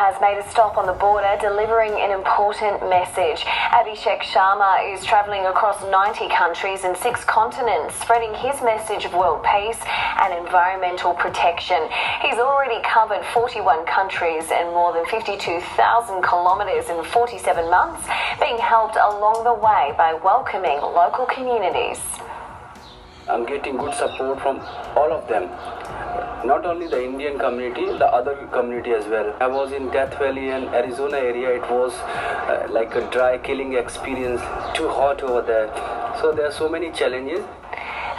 has made a stop on the border, delivering an important message. Abhishek Sharma is travelling across 90 countries and 6 continents, spreading his message of world peace and environmental protection. He's already covered 41 countries and more than 52,000 kilometres in 47 months, being helped along the way by welcoming local communities. I'm getting good support from all of them. Not only the Indian community, the other community as well. I was in Death Valley and Arizona area. It was like a dry killing experience, too hot over there. So there are so many challenges.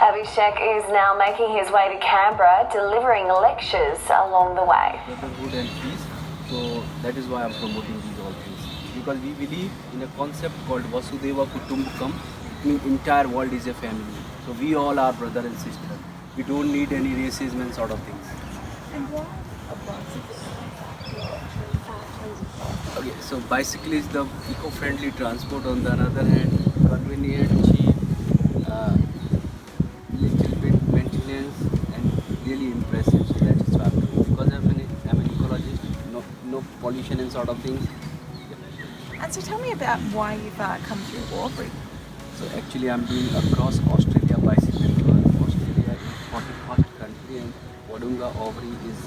Abhishek is now making his way to Canberra, delivering lectures along the way. Brotherhood and peace. So that is why I'm promoting these all things. Because we believe in a concept called Vasudhaiva Kutumbakam. It means entire world is a family. So we all are brother and sister. We don't need any racism and sort of things. And why a bicycle? Okay, so bicycle is the eco-friendly transport. On the other hand, convenient, cheap, little bit maintenance, and really impressive. So that is why I'm doing. Because I'm an ecologist, no pollution and sort of things. And so tell me about why you've come through Albury. So actually I'm doing across Australia bicycle tour. Australia is 41st country and Wodonga Albury is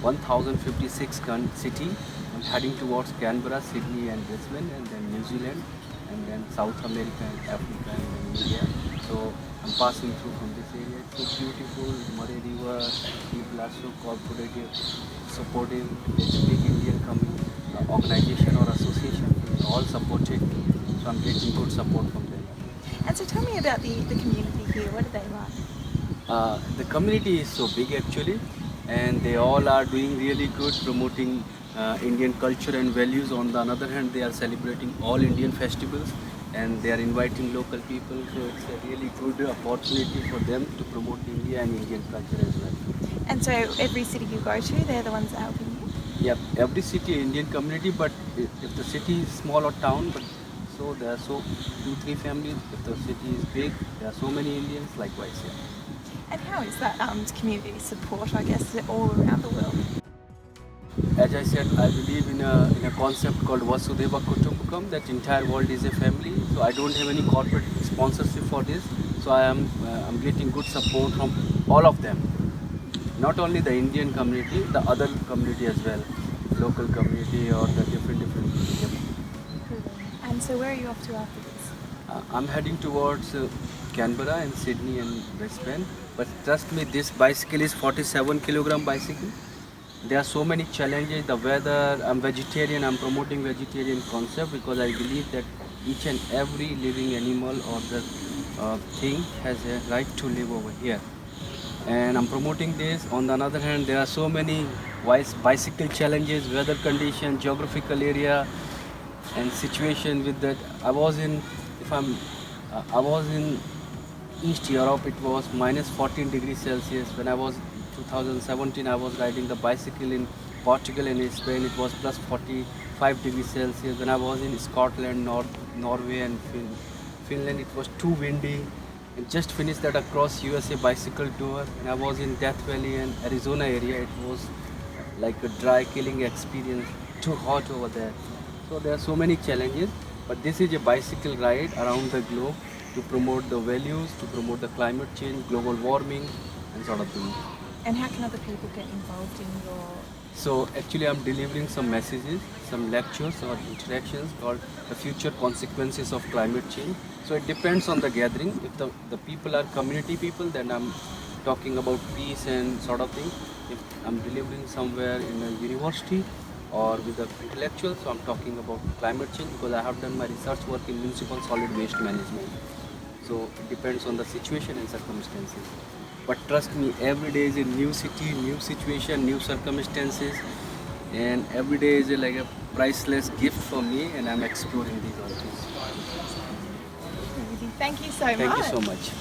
1056 city. I'm heading towards Canberra, Sydney and Brisbane, and then New Zealand, and then South America and Africa and then India. So I'm passing through from this area. It's so beautiful, Murray River, people are so cooperative, supportive. It's a big Indian organization or association, all supported. So I'm getting good support from them. And so tell me about the community here. What are they like? The community is so big actually, and they all are doing really good, promoting Indian culture and values. On the other hand, they are celebrating all Indian festivals and they are inviting local people. So it's a really good opportunity for them to promote India and Indian culture as well. And so every city you go to, they're the ones that are helping you? Yep, every city Indian community, but if the city is small or town, but so there are 2-3 families. If the city is big, there are so many Indians, likewise. Yeah. And how is that community support, I guess, all around the world? As I said, I believe in a concept called Vasudhaiva Kutumbakam, that entire world is a family. So I don't have any corporate sponsorship for this. So I'm getting good support from all of them. Not only the Indian community, the other community as well, local community or the different. Yep. And so where are you off to after this? I'm heading towards Canberra and Sydney and Brisbane. But trust me, this bicycle is 47 kilogram bicycle. There are so many challenges, the weather. I'm vegetarian, I'm promoting vegetarian concept because I believe that each and every living animal or the thing has a right to live over here. And I'm promoting this. On the other hand, there are so many bicycle challenges, weather condition, geographical area, and situation with that. I was in East Europe. It was minus 14 degrees Celsius. When I was 2017, I was riding the bicycle in Portugal and in Spain. It was plus 45 degrees Celsius. When I was in Scotland, Norway and Finland, it was too windy. And just finished that across USA bicycle tour. And I was in Death Valley and Arizona area. It was like a dry killing experience, too hot over there. So there are so many challenges, but this is a bicycle ride around the globe to promote the values, to promote the climate change, global warming and sort of things. And how can other people get involved in your... So actually I'm delivering some messages, some lectures or interactions called the future consequences of climate change. So it depends on the gathering. If the people are community people, then I'm talking about peace and sort of thing. If I'm delivering somewhere in a university or with the intellectuals, so I'm talking about climate change because I have done my research work in municipal solid waste management. So it depends on the situation and circumstances. But trust me, every day is a new city, new situation, new circumstances, and every day is like a priceless gift for me, and I'm exploring these all things. Thank you so much. Thank you so much.